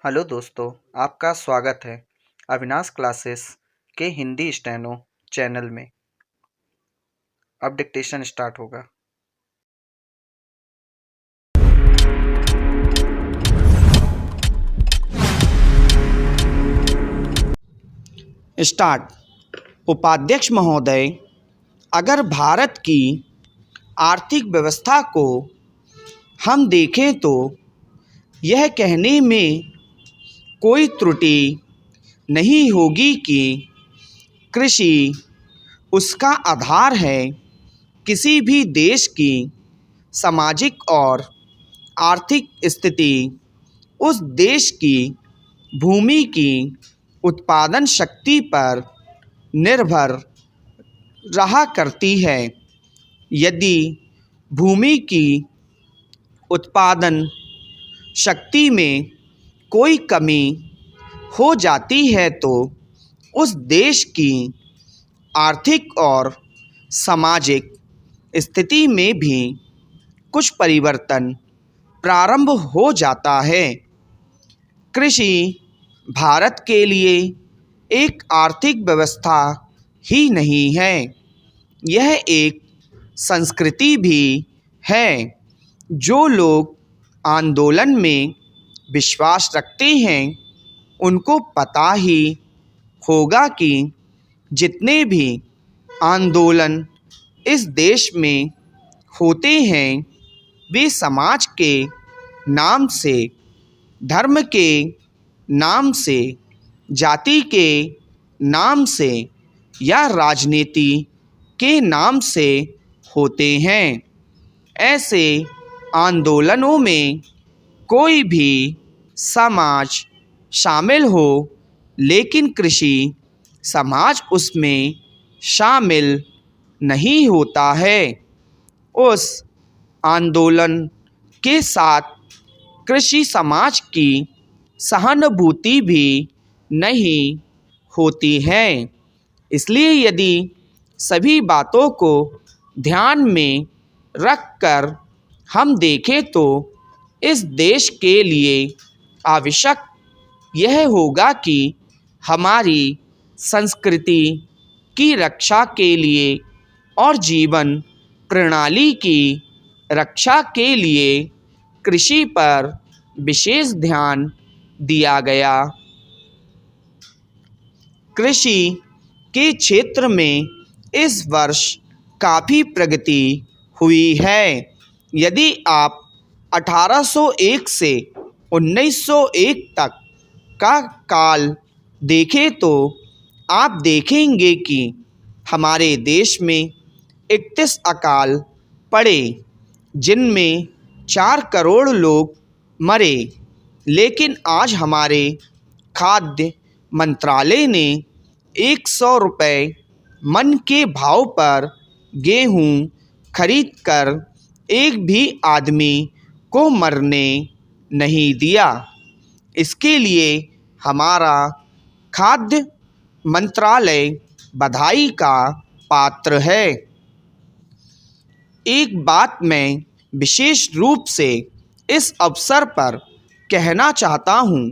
Hello दोस्तों, आपका स्वागत है अविनाश क्लासेस के हिंदी स्टेनो चैनल में। अब डिक्टेशन स्टार्ट होगा। स्टार्ट। उपाध्यक्ष महोदय, अगर भारत की आर्थिक व्यवस्था को हम देखें तो यह कहने में कोई त्रुटि नहीं होगी कि कृषि उसका आधार है। किसी भी देश की सामाजिक और आर्थिक स्थिति उस देश की भूमि की उत्पादन शक्ति पर निर्भर रहा करती है। यदि भूमि की उत्पादन शक्ति में कोई कमी हो जाती है तो उस देश की आर्थिक और सामाजिक स्थिति में भी कुछ परिवर्तन प्रारंभ हो जाता है। कृषि भारत के लिए एक आर्थिक व्यवस्था ही नहीं है, यह एक संस्कृति भी है। जो लोग आंदोलन में विश्वास रखते हैं उनको पता ही होगा कि जितने भी आंदोलन इस देश में होते हैं वे समाज के नाम से, धर्म के नाम से, जाति के नाम से या राजनीति के नाम से होते हैं। ऐसे आंदोलनों में कोई भी समाज शामिल हो, लेकिन कृषि समाज उसमें शामिल नहीं होता है। उस आंदोलन के साथ कृषि समाज की सहानुभूति भी नहीं होती है। इसलिए यदि सभी बातों को ध्यान में रखकर हम देखें तो इस देश के लिए आवश्यक यह होगा कि हमारी संस्कृति की रक्षा के लिए और जीवन प्रणाली की रक्षा के लिए कृषि पर विशेष ध्यान दिया गया। कृषि के क्षेत्र में इस वर्ष काफ़ी प्रगति हुई है। यदि आप 1801 से 1901 तक का काल देखें तो आप देखेंगे कि हमारे देश में 31 अकाल पड़े जिनमें 4 करोड़ लोग मरे। लेकिन आज हमारे खाद्य मंत्रालय ने 100 रुपये मन के भाव पर गेहूँ खरीद कर एक भी आदमी को मरने नहीं दिया। इसके लिए हमारा खाद्य मंत्रालय बधाई का पात्र है। एक बात मैं विशेष रूप से इस अवसर पर कहना चाहता हूँ।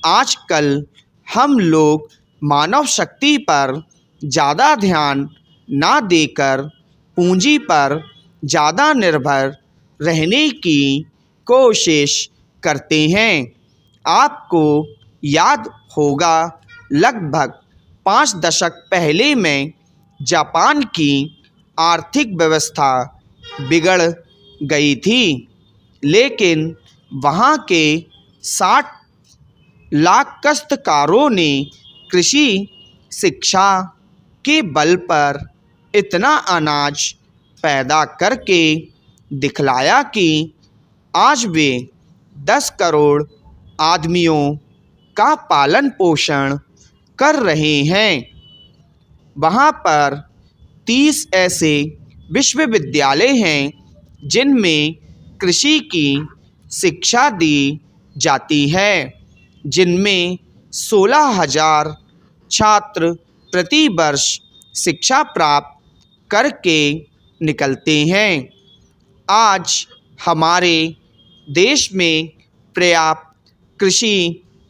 आजकल हम लोग मानव शक्ति पर ज़्यादा ध्यान ना देकर पूंजी पर ज़्यादा निर्भर रहने की कोशिश करते हैं। आपको याद होगा लगभग 5 दशक पहले में जापान की आर्थिक व्यवस्था बिगड़ गई थी, लेकिन वहाँ के 60 लाख काश्तकारों ने कृषि शिक्षा के बल पर इतना अनाज पैदा करके दिखलाया कि आज वे 10 करोड़ आदमियों का पालन पोषण कर रहे हैं। वहाँ पर 30 ऐसे विश्वविद्यालय हैं जिनमें कृषि की शिक्षा दी जाती है, जिनमें 16,000 छात्र प्रति वर्ष शिक्षा प्राप्त करके निकलते हैं। आज हमारे देश में पर्याप्त कृषि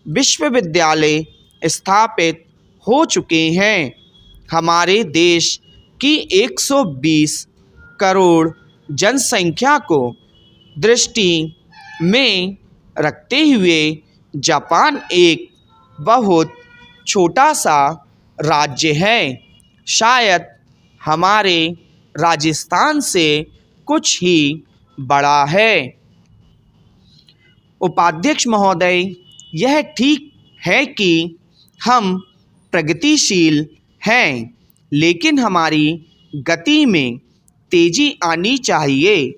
विश्वविद्यालय स्थापित हो चुके हैं। हमारे देश की 120 करोड़ जनसंख्या को दृष्टि में रखते हुए जापान एक बहुत छोटा सा राज्य है, शायद हमारे राजस्थान से कुछ ही बड़ा है। उपाध्यक्ष महोदय, यह ठीक है कि हम प्रगतिशील हैं, लेकिन हमारी गति में तेजी आनी चाहिए।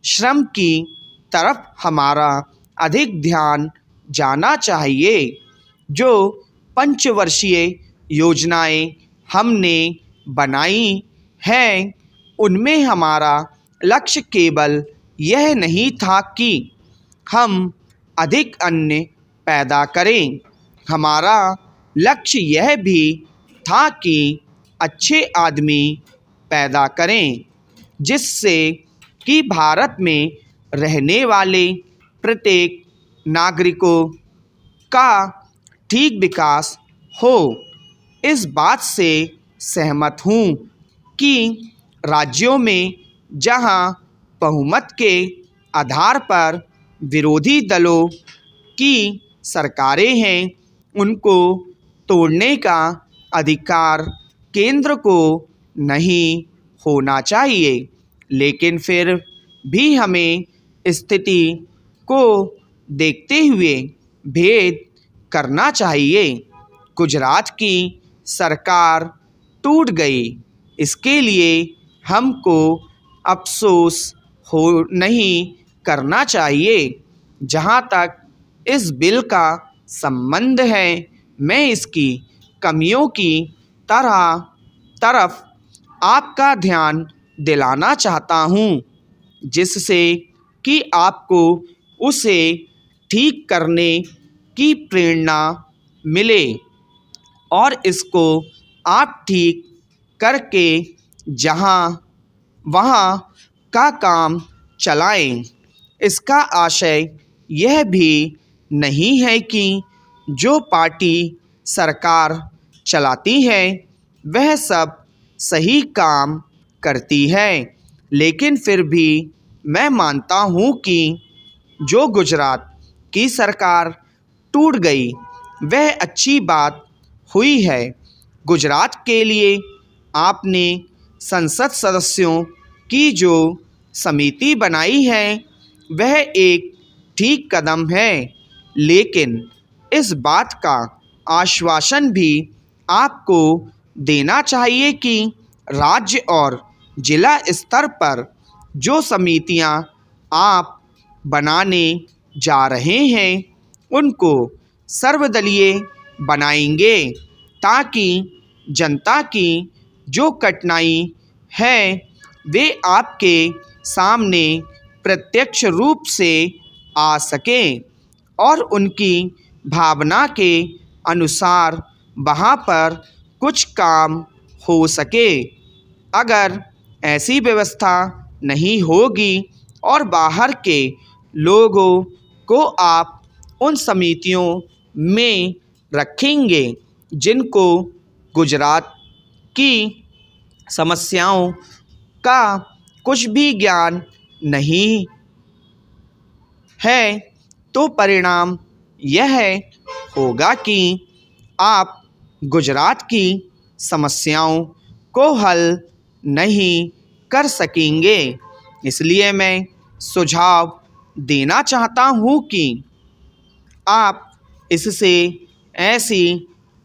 श्रम की तरफ हमारा अधिक ध्यान जाना चाहिए। जो पंचवर्षीय योजनाएं हमने बनाई हैं, उनमें हमारा लक्ष्य केवल यह नहीं था कि हम अधिक अन्न पैदा करें। हमारा लक्ष्य यह भी था कि अच्छे आदमी पैदा करें, जिससे कि भारत में रहने वाले प्रत्येक नागरिकों का ठीक विकास हो। इस बात से सहमत हूँ कि राज्यों में जहाँ बहुमत के आधार पर विरोधी दलों की सरकारें हैं, उनको तोड़ने का अधिकार केंद्र को नहीं होना चाहिए। लेकिन फिर भी हमें स्थिति को देखते हुए भेद करना चाहिए। गुजरात की सरकार टूट गई, इसके लिए हमको अफसोस हो नहीं करना चाहिए। जहाँ तक इस बिल का संबंध है, मैं इसकी कमियों की तरफ आपका ध्यान दिलाना चाहता हूँ, जिससे कि आपको उसे ठीक करने की प्रेरणा मिले और इसको आप ठीक करके जहाँ वहाँ का काम चलाएं। इसका आशय यह भी नहीं है कि जो पार्टी सरकार चलाती है वह सब सही काम करती है, लेकिन फिर भी मैं मानता हूँ कि जो गुजरात की सरकार टूट गई वह अच्छी बात हुई है। गुजरात के लिए आपने संसद सदस्यों की जो समिति बनाई है वह एक ठीक कदम है, लेकिन इस बात का आश्वासन भी आपको देना चाहिए कि राज्य और जिला स्तर पर जो समितियां आप बनाने जा रहे हैं उनको सर्वदलीय बनाएंगे, ताकि जनता की जो कठिनाई है वे आपके सामने प्रत्यक्ष रूप से आ सकें और उनकी भावना के अनुसार वहाँ पर कुछ काम हो सके। अगर ऐसी व्यवस्था नहीं होगी और बाहर के लोगों को आप उन समितियों में रखेंगे जिनको गुजरात की समस्याओं का कुछ भी ज्ञान नहीं है, तो परिणाम यह होगा कि आप गुजरात की समस्याओं को हल नहीं कर सकेंगे। इसलिए मैं सुझाव देना चाहता हूँ कि आप इससे ऐसी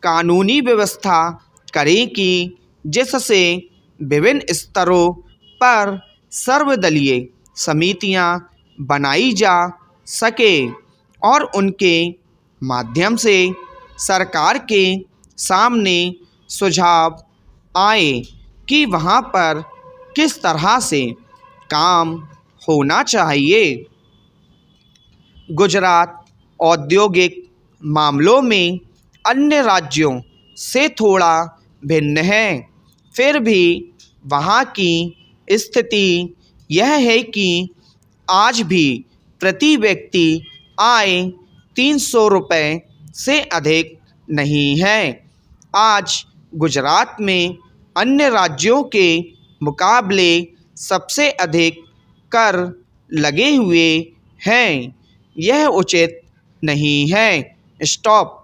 कानूनी व्यवस्था करें कि जिससे विभिन्न स्तरों पर सर्वदलीय समितियां बनाई जा सके और उनके माध्यम से सरकार के सामने सुझाव आए कि वहाँ पर किस तरह से काम होना चाहिए। गुजरात औद्योगिक मामलों में अन्य राज्यों से थोड़ा भिन्न है, फिर भी वहाँ की स्थिति यह है कि आज भी प्रति व्यक्ति आय 300 रुपये से अधिक नहीं है। आज गुजरात में अन्य राज्यों के मुकाबले सबसे अधिक कर लगे हुए हैं। यह उचित नहीं है। स्टॉप।